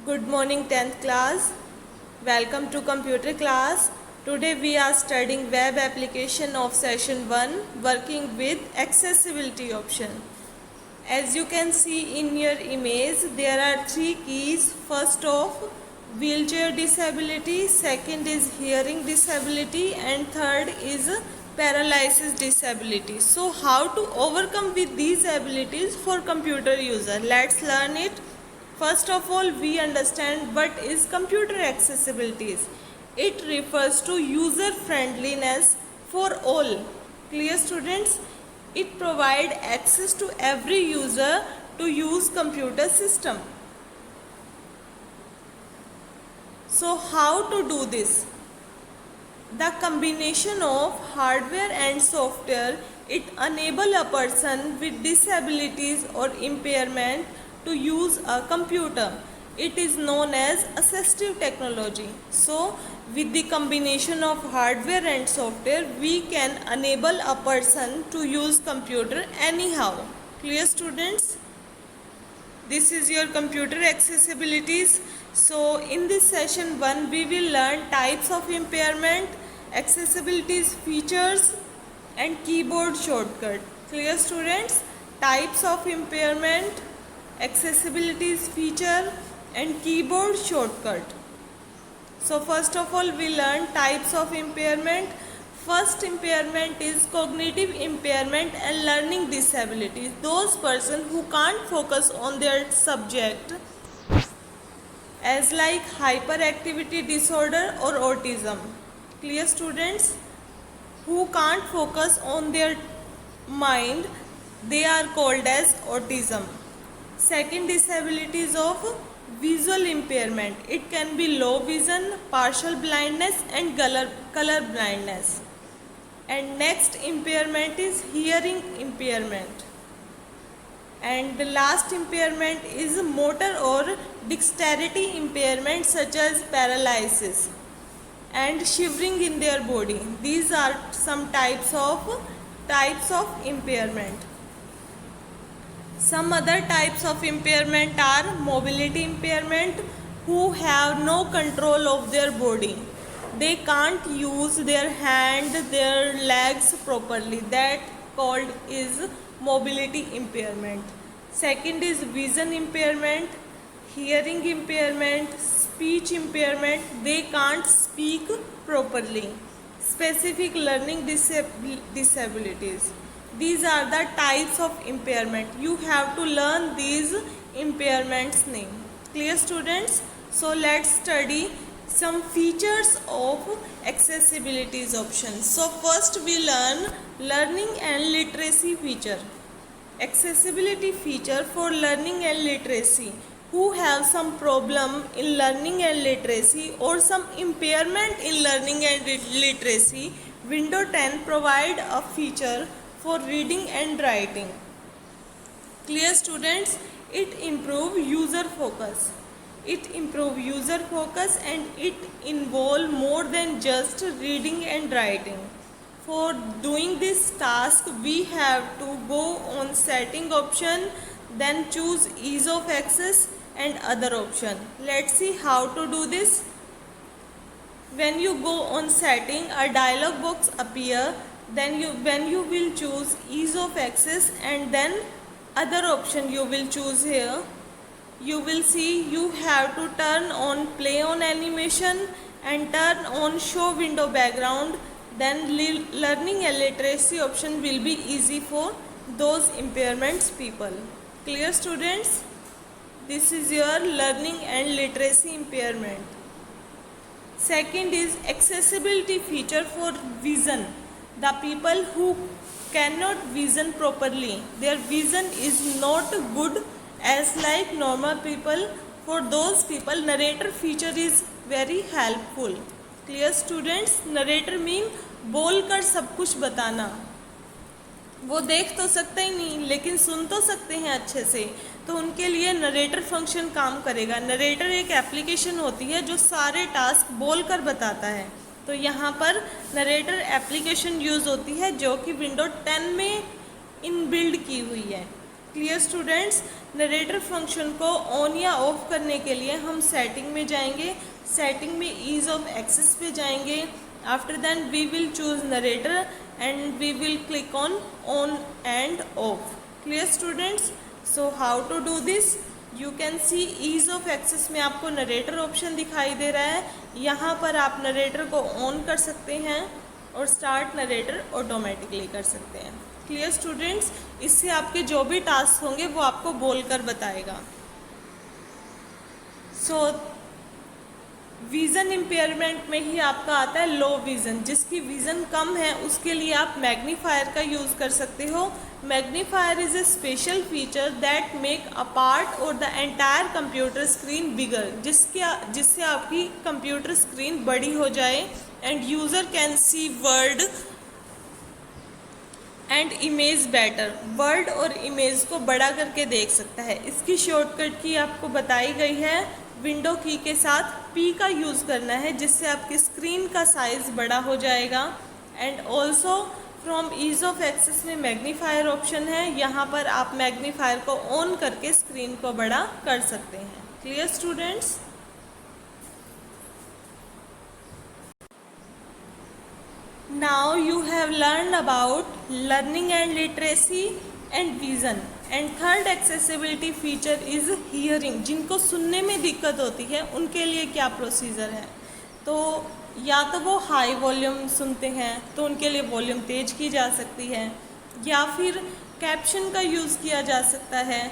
Good morning 10th class. Welcome to computer class. Today we are studying web application of session 1 working with accessibility option. As you can see in your image, there are three keys. First of wheelchair disability, second is hearing disability, and third is paralysis disability. So how to overcome with these abilities for computer user? Let's learn it. First of all, we understand what is computer accessibilities. It refers to user friendliness for all. Clear students? It provides access to every user to use computer system. So how to do this? The combination of hardware and software, it enable a person with disabilities or impairment to use a computer. It is known as assistive technology. So with the combination of hardware and software, we can enable a person to use computer anyhow. Clear students? This is your computer accessibilities. So in this session 1 we will learn types of impairment, accessibilities features and keyboard shortcut. Clear students? Types of impairment, accessibilities feature and keyboard shortcut. So first of all we learn types of impairment. First impairment is cognitive impairment and learning disabilities. Those persons who can't focus on their subject, as like hyperactivity disorder or autism. Clear students? Who can't focus on their mind, they are called as autism. Second disability is of visual impairment. It can be low vision, partial blindness and color blindness. And next impairment is hearing impairment. And the last impairment is motor or dexterity impairment such as paralysis and shivering in their body. These are some types of impairment. Some other types of impairment are mobility impairment, who have no control of their body. They can't use their hand, their legs properly. That called is mobility impairment. Second is vision impairment, hearing impairment, speech impairment. They can't speak properly. Specific learning disabilities. These are the types of impairment. You have to learn these impairments name. Clear students? So let's study some features of accessibilities options. So first we learn learning and literacy feature. Accessibility feature for learning and literacy. Who have some problem in learning and literacy or some impairment in learning and literacy, Windows 10 provide a feature for reading and writing. Clear students? It improve user focus. It improve user focus and it involve more than just reading and writing. For doing this task, we have to go on setting option, then choose ease of access and other option. Let's see how to do this. When you go on setting, a dialog box appear. Then when you will choose ease of access and then other option you will choose here, you will see you have to turn on play on animation and turn on show window background. Then learning and literacy option will be easy for those impairments people. Clear students? This is your learning and literacy impairment. Second is accessibility feature for vision. The people who cannot vision properly, their vision is not good as like normal people. For those people, narrator feature is very helpful. Clear students? Narrator mean बोल कर सब कुछ बताना. वो देख तो सकते ही नहीं लेकिन सुन तो सकते हैं अच्छे से, तो उनके लिए नरेटर फंक्शन काम करेगा. नरेटर एक एप्लीकेशन होती है जो सारे टास्क बोलकर बताता है. तो यहाँ पर नरेटर एप्लीकेशन यूज़ होती है जो कि विंडोज 10 में इनबिल्ड की हुई है. क्लियर स्टूडेंट्स, नरेटर फंक्शन को ऑन या ऑफ करने के लिए हम सेटिंग में जाएंगे, सेटिंग में ईज ऑफ एक्सेस पे जाएंगे. After than we will choose narrator and we will click on and off. Clear students, so how to do this? You can see ease of access में आपको narrator option दिखाई दे रहा है. यहाँ पर आप नरेटर को ऑन कर सकते हैं और स्टार्ट नरेटर ऑटोमेटिकली कर सकते हैं. क्लियर स्टूडेंट्स, इससे आपके जो भी टास्क होंगे वो आपको बोलकर बताएगा. सो विज़न इम्पेयरमेंट में ही आपका आता है लो विज़न. जिसकी विज़न कम है उसके लिए आप मैग्नीफायर का यूज़ कर सकते हो. Magnifier is a special feature that make a part और द एंटायर कंप्यूटर स्क्रीन बिगर. जिससे आपकी कंप्यूटर स्क्रीन बड़ी हो जाए end user can see word and image better. Word और इमेज को बड़ा करके देख सकता है. इसकी शॉर्टकट की आपको बताई गई है. विंडो की के साथ P का यूज़ करना है जिससे आपकी स्क्रीन का साइज़ बड़ा हो जाएगा. And also from ease of access में मैग्नीफायर ऑप्शन है. यहाँ पर आप मैग्नीफायर को ऑन करके स्क्रीन को बड़ा कर सकते हैं. Clear students, now you have learned about learning and literacy and vision. and third accessibility feature is hearing. जिनको सुनने में दिक्कत होती है उनके लिए क्या प्रोसीजर है? तो या तो वो हाई वॉल्यूम सुनते हैं तो उनके लिए वॉल्यूम तेज की जा सकती है, या फिर कैप्शन का यूज़ किया जा सकता है.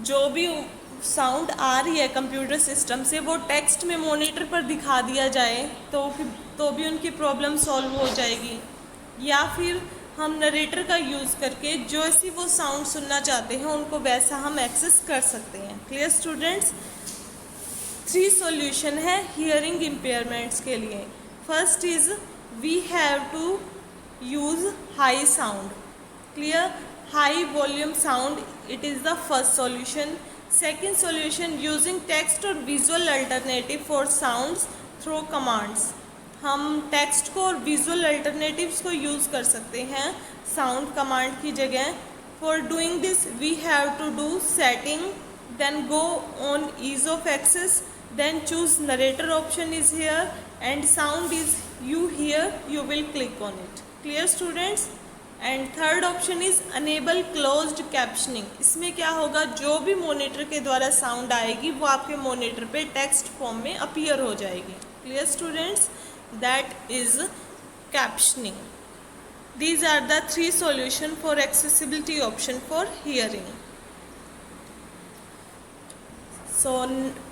जो भी साउंड आ रही है कंप्यूटर सिस्टम से वो टेक्स्ट में मॉनिटर पर दिखा दिया जाए तो भी उनकी प्रॉब्लम सॉल्व हो जाएगी. या फिर हम नरेटर का यूज़ करके जो ऐसी वो साउंड सुनना चाहते हैं उनको वैसा हम एक्सेस कर सकते हैं. क्लियर स्टूडेंट्स, 3 सॉल्यूशन है हियरिंग इम्पेयरमेंट्स के लिए. First is we have to use high sound. Clear, high volume sound, it is the first solution. Second solution, using text or visual alternative for sounds through commands. हम text को और visual alternatives को use कर सकते हैं sound command की जगह. For doing this we have to do setting, then go on ease of access, then choose narrator option is here and sound is you hear, you will click on it. Clear students, and third option is enable closed captioning. इसमें क्या होगा, जो भी monitor के द्वारा sound आएगी वो आपके मॉनिटर पे टेक्स्ट फॉर्म में अपीयर हो जाएगी. Clear students, that is captioning. These are the 3 solution for accessibility option for hearing. So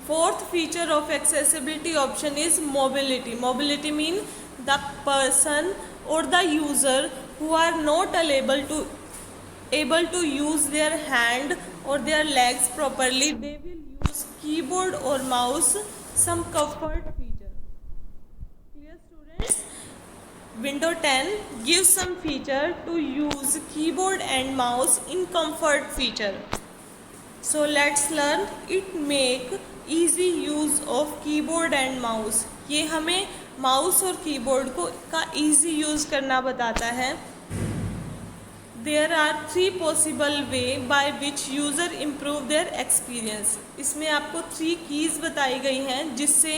fourth feature of accessibility option is mobility. Mobility mean the person or the user who are not able to use their hand or their legs properly. They will use keyboard or mouse, some comfort feature. Clear students? Windows 10 gives some feature to use keyboard and mouse in comfort feature. So let's learn it. make easy use of keyboard and mouse. ये हमें mouse और keyboard का easy use करना बताता है. There are 3 possible way by which user improve their experience. इसमें आपको 3 keys बताई गई हैं जिससे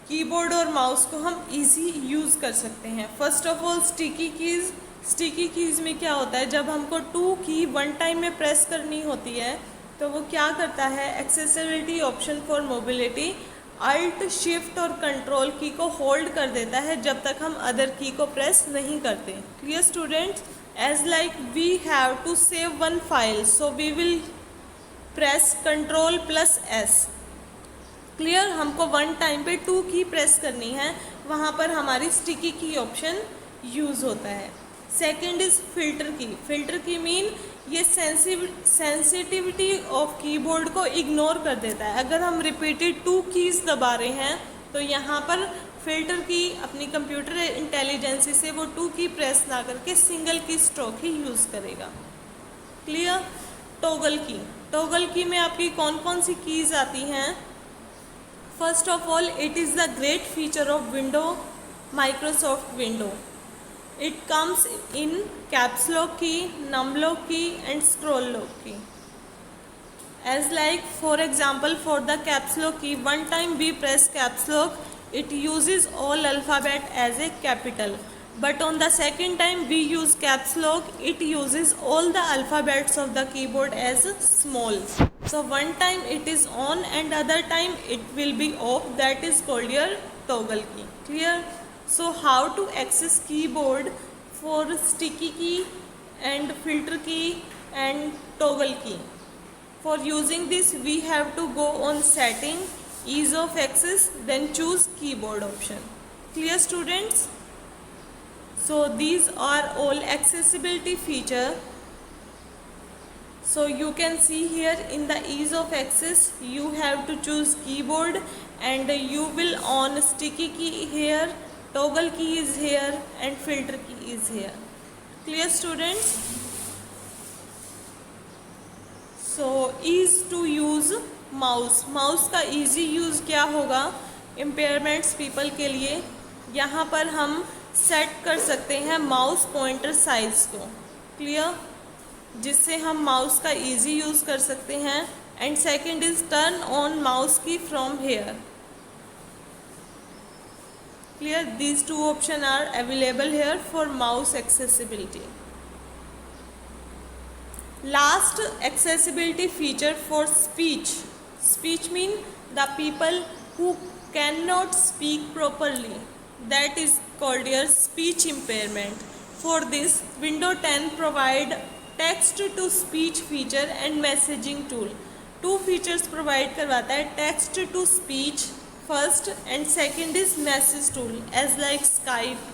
कीबोर्ड और माउस को हम इजी यूज़ कर सकते हैं. First of all sticky keys. Sticky keys में क्या होता है, जब हमको 2 की वन टाइम में प्रेस करनी होती है तो वो क्या करता है, accessibility option for mobility alt shift और कंट्रोल की को होल्ड कर देता है जब तक हम अदर की को प्रेस नहीं करते. Clear students, as like we have to save one file so we will press control plus S. Clear, हमको वन टाइम पे 2 की प्रेस करनी है, वहाँ पर हमारी स्टिकी की ऑप्शन यूज़ होता है. सेकेंड इज़ फिल्टर की. फिल्टर की मीन ये सेंसिटिविटी ऑफ कीबोर्ड को इग्नोर कर देता है. अगर हम रिपीटेड 2 कीज़ दबा रहे हैं तो यहाँ पर फिल्टर की अपनी कंप्यूटर इंटेलिजेंसी से वो 2 की प्रेस ना करके सिंगल की स्ट्रोक ही यूज़ करेगा. क्लियर. टॉगल की. टॉगल की में आपकी कौन कौन सी कीज़ आती हैं? First of all, it is the great feature of window, Microsoft window. It comes in caps lock key, num lock key and scroll lock key. As like for example, for the caps lock key, one time we press caps lock, it uses all alphabet as a capital, but on the second time we use caps lock, it uses all the alphabets of the keyboard as small. So one time it is on and other time it will be off. That is called your toggle key. Clear? So how to access keyboard for sticky key and filter key and toggle key? For using this, we have to go on setting, ease of access, then choose keyboard option. Clear, students? So these are all accessibility feature. So you can see here in the ease of access, you have to choose keyboard and you will on sticky key here, toggle key is here and filter key is here. Clear, students? So ease to use mouse. Mouse का easy use क्या होगा impairments people के लिए? यहाँ पर हम set कर सकते हैं माउस पॉइंटर साइज़ को. क्लियर? जिससे हम माउस का ईजी यूज़ कर सकते हैं. And second is turn on mouse key from here. Clear? These two option are available here for mouse accessibility. Last accessibility feature for speech. Speech mean the people who cannot speak properly. That is called your speech impairment. For this, Windows 10 provide text to speech feature and messaging tool. Two features provide करवाता है, text to speech first and second is message tool. As like Skype,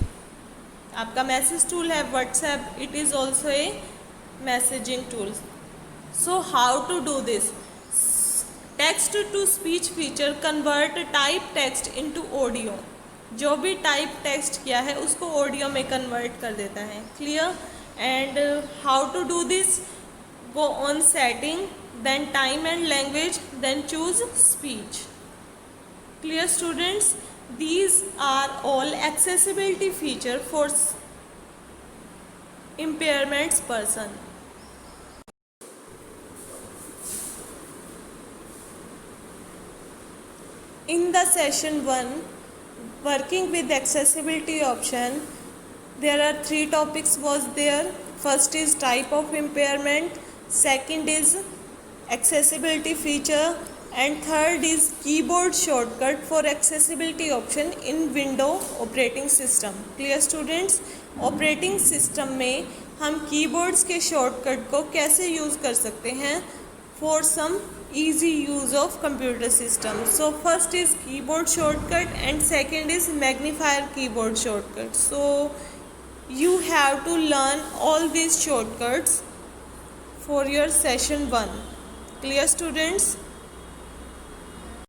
आपका message tool है, WhatsApp, it is also a messaging tools. So how to do this? Text to speech feature convert type text into audio. जो भी type text किया है उसको audio में convert कर देता है. Clear? And how to do this? Go on setting, then time and language, then choose speech. Clear, students? These are all accessibility feature for impairments person. In the session 1, working with accessibility option, there are 3 topics was there. First is type of impairment, second is accessibility feature, and third is keyboard shortcut for accessibility option in Windows operating system. Clear, students? Operating system में हम keyboards के shortcut को कैसे use कर सकते हैं for some easy use of computer system. So first is keyboard shortcut and second is magnifier keyboard shortcut. So you have to learn all these shortcuts for your session 1. Clear, students?